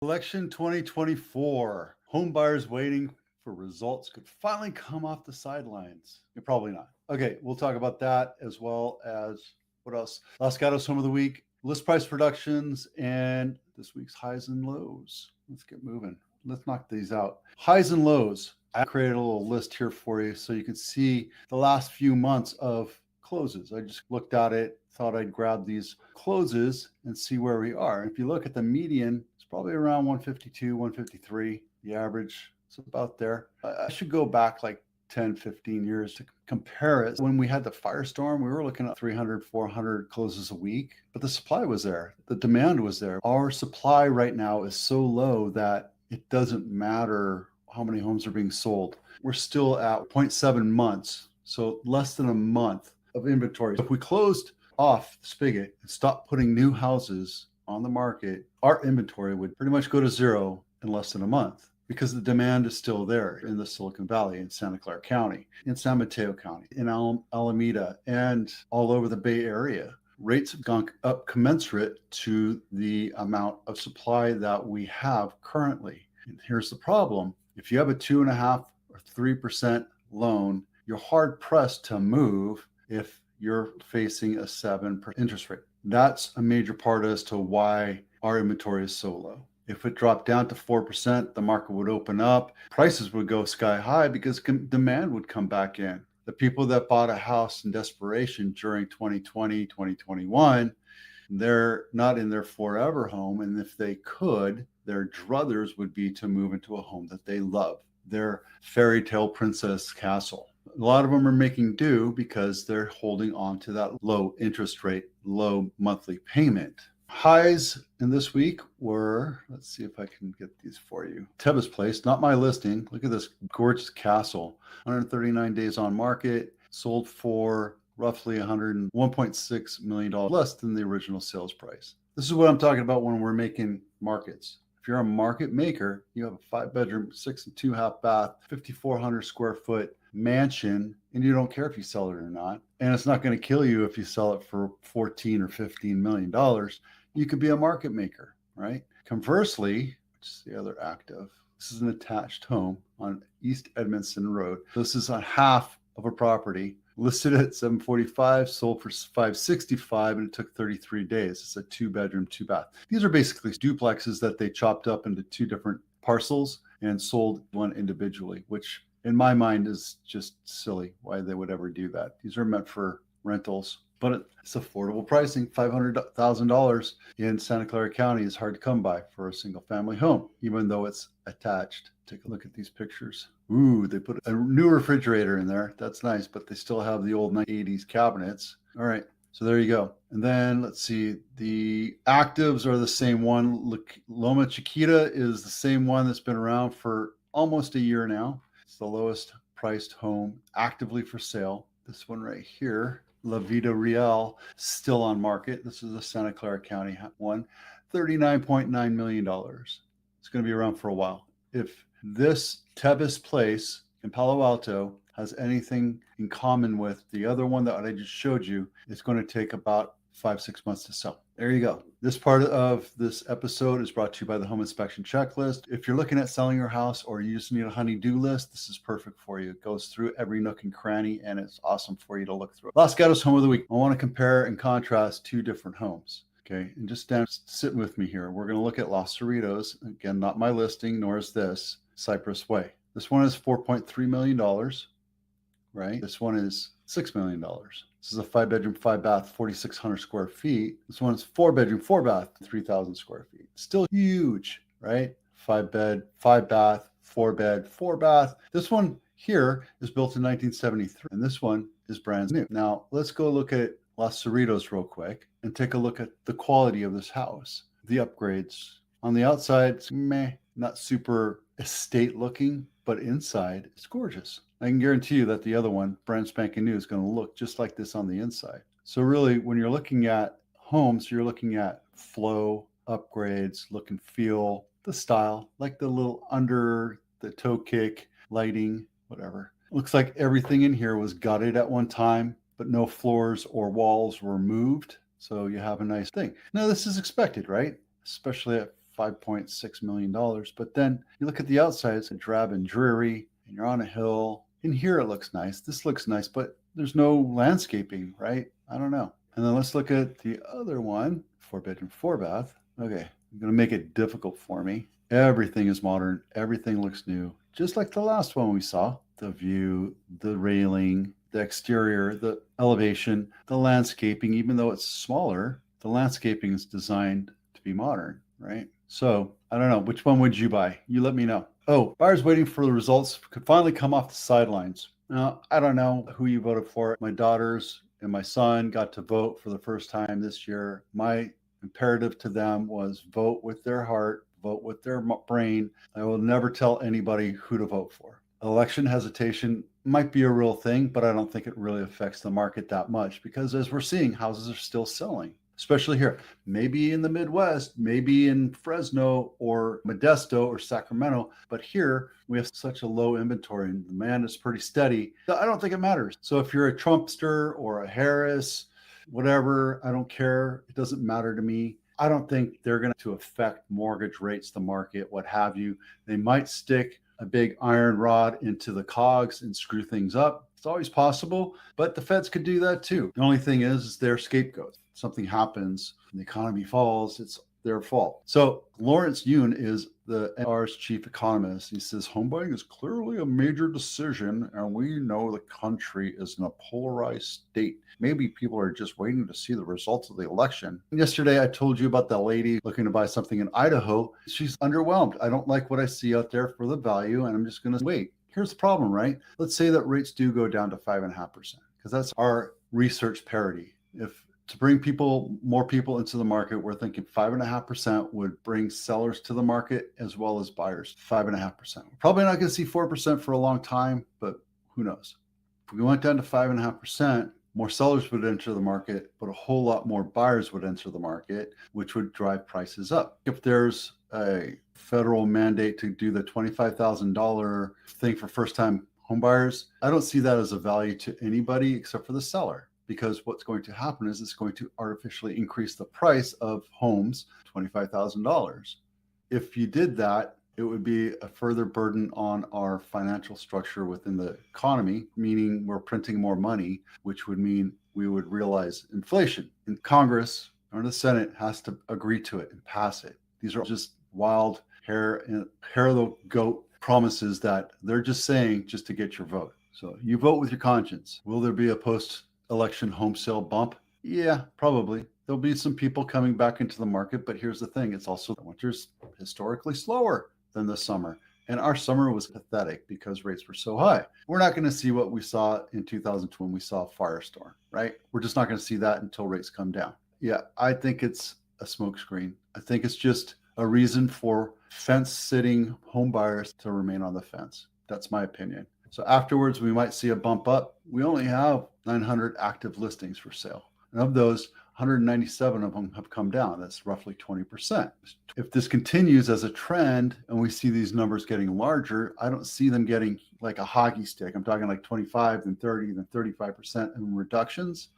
Election 2024. Homebuyers waiting for results could finally come off the sidelines. You're probably not. Okay, we'll talk about that as well as what else? Los Gatos home of the week, list price productions, and this week's highs and lows. Let's get moving. Let's knock these out. Highs and lows. I created a little list here for you so you can see the last few months of closes. I just looked at it, thought I'd grab these closes and see where we are. If you look at the median, it's probably around 152, 153. The average is about there. I should go back like 10, 15 years to compare it. When we had the firestorm, we were looking at 300, 400 closes a week, but the supply was there. The demand was there. Our supply right now is so low that it doesn't matter how many homes are being sold. We're still at 0.7 months, so less than a month of inventory. If we closed off the spigot and stopped putting new houses on the market, our inventory would pretty much go to zero in less than a month because the demand is still there in the Silicon Valley, in Santa Clara County, in San Mateo County, in Alameda, and all over the Bay Area. Rates have gone up commensurate to the amount of supply that we have currently. And here's the problem. If you have a 2.5 or 3% loan, you're hard pressed to move if you're facing a 7% interest rate. That's a major part as to why our inventory is so low. If it dropped down to 4%, the market would open up. Prices would go sky high because demand would come back in. The people that bought a house in desperation during 2020, 2021, they're not in their forever home. And if they could, their druthers would be to move into a home that they love, their fairy tale princess castle. A lot of them are making do because they're holding on to that low interest rate, low monthly payment. Highs in this week were, let's see if I can get these for you. Tevis Place, not my listing. Look at this gorgeous castle. 139 days on market, sold for roughly $101.6 million, less than the original sales price. This is what I'm talking about when we're making markets. If you're a market maker, you have a 5-bedroom, 6 and 2.5 bath, 5,400 square foot mansion, and you don't care if you sell it or not. And it's not going to kill you if you sell it for $14 or $15 million. You could be a market maker, right? Conversely, which is the other active, this is an attached home on East Edmondson Road. This is on half of a property listed at $745, sold for $565, and it took 33 days. It's a 2-bedroom, 2-bath. These are basically duplexes that they chopped up into 2 different parcels and sold one individually, which in my mind is just silly why they would ever do that. These are meant for rentals, but it's affordable pricing. $500,000 in Santa Clara County is hard to come by for a single family home, even though it's attached. Take a look at these pictures. Ooh, they put a new refrigerator in there. That's nice, but they still have the old 1980s cabinets. All right, so there you go. And then let's see, the actives are the same one. Loma Chiquita is the same one that's been around for almost a year now. It's the lowest priced home actively for sale. This one right here, La Vida Real, still on market. This is a Santa Clara County one, $39.9 million. It's going to be around for a while. If this Tevis Place in Palo Alto has anything in common with the other one that I just showed you, it's going to take about 5-6 months to sell. There you go. This part of this episode is brought to you by the Home Inspection Checklist. If you're looking at selling your house or you just need a honey-do list, this is perfect for you. It goes through every nook and cranny, and it's awesome for you to look through. Los Gatos Home of the Week. I want to compare and contrast 2 different homes. Okay, and just sit with me here. We're going to look at Los Cerritos. Again, not my listing, nor is this Cypress Way. This one is $4.3 million, right? This one is $6 million. This is a 5-bedroom, 5-bath, 4,600 square feet. This one's 4-bedroom, 4-bath, 3,000 square feet. Still huge, right? 5-bed, 5-bath, 4-bed, 4-bath. This one here is built in 1973, and this one is brand new. Now, let's go look at Los Cerritos real quick and take a look at the quality of this house, the upgrades. On the outside, it's meh, not super estate looking, but inside it's gorgeous. I can guarantee you that the other one, brand spanking new, is going to look just like this on the inside. So really, when you're looking at homes, you're looking at flow, upgrades, look and feel, the style, like the little under the toe kick, lighting, whatever. Looks like everything in here was gutted at one time, but no floors or walls were moved. So you have a nice thing. Now, this is expected, right? Especially at $5.6 million. But then you look at the outside, it's drab and dreary, and you're on a hill. In here, it looks nice. This looks nice, but there's no landscaping, right? I don't know. And then let's look at the other one, 4-bedroom, 4-bath. Okay, I'm going to make it difficult for me. Everything is modern. Everything looks new, just like the last one we saw. The view, the railing, the exterior, the elevation, the landscaping, even though it's smaller, the landscaping is designed to be modern, right? So I don't know, which one would you buy? You let me know. Oh, buyers waiting for the results could finally come off the sidelines. Now, I don't know who you voted for. My daughters and my son got to vote for the first time this year. My imperative to them was vote with their heart, vote with their brain. I will never tell anybody who to vote for. Election hesitation might be a real thing, but I don't think it really affects the market that much because as we're seeing, houses are still selling, especially here. Maybe in the Midwest, maybe in Fresno or Modesto or Sacramento, but here we have such a low inventory and demand is pretty steady. I don't think it matters. So if you're a Trumpster or a Harris, whatever, I don't care. It doesn't matter to me. I don't think they're going to affect mortgage rates, the market, what have you. They might stick a big iron rod into the cogs and screw things up. It's always possible, but the Feds could do that too. The only thing is they're scapegoats. Something happens, and the economy falls, it's their fault. So Lawrence Yun is the NR's chief economist. He says, home buying is clearly a major decision, and we know the country is in a polarized state. Maybe people are just waiting to see the results of the election. Yesterday, I told you about that lady looking to buy something in Idaho. She's underwhelmed. I don't like what I see out there for the value, and I'm just going to wait. Here's the problem, right? Let's say that rates do go down to 5.5%, because that's our research parity. If to bring more people into the market, we're thinking 5.5% would bring sellers to the market as well as buyers. 5.5%. We're probably not going to see 4% for a long time, but who knows? If we went down to 5.5%, more sellers would enter the market, but a whole lot more buyers would enter the market, which would drive prices up. If there's a federal mandate to do the $25,000 thing for first-time homebuyers, I don't see that as a value to anybody except for the seller. Because what's going to happen is it's going to artificially increase the price of homes, $25,000. If you did that, it would be a further burden on our financial structure within the economy, meaning we're printing more money, which would mean we would realize inflation. And Congress or the Senate has to agree to it and pass it. These are just wild hair of the goat promises that they're just saying just to get your vote. So you vote with your conscience. Will there be a post-election home sale bump? Yeah, probably. There'll be some people coming back into the market, but here's the thing. It's also the winter's historically slower than the summer. And our summer was pathetic because rates were so high. We're not going to see what we saw in 2002 when we saw a firestorm, right? We're just not going to see that until rates come down. Yeah, I think it's a smokescreen. I think it's just a reason for fence-sitting home buyers to remain on the fence. That's my opinion. So afterwards, we might see a bump up. We only have 900 active listings for sale. And of those, 197 of them have come down. That's roughly 20%. If this continues as a trend and we see these numbers getting larger, I don't see them getting like a hockey stick. I'm talking like 25, then 30, then 35% in reductions.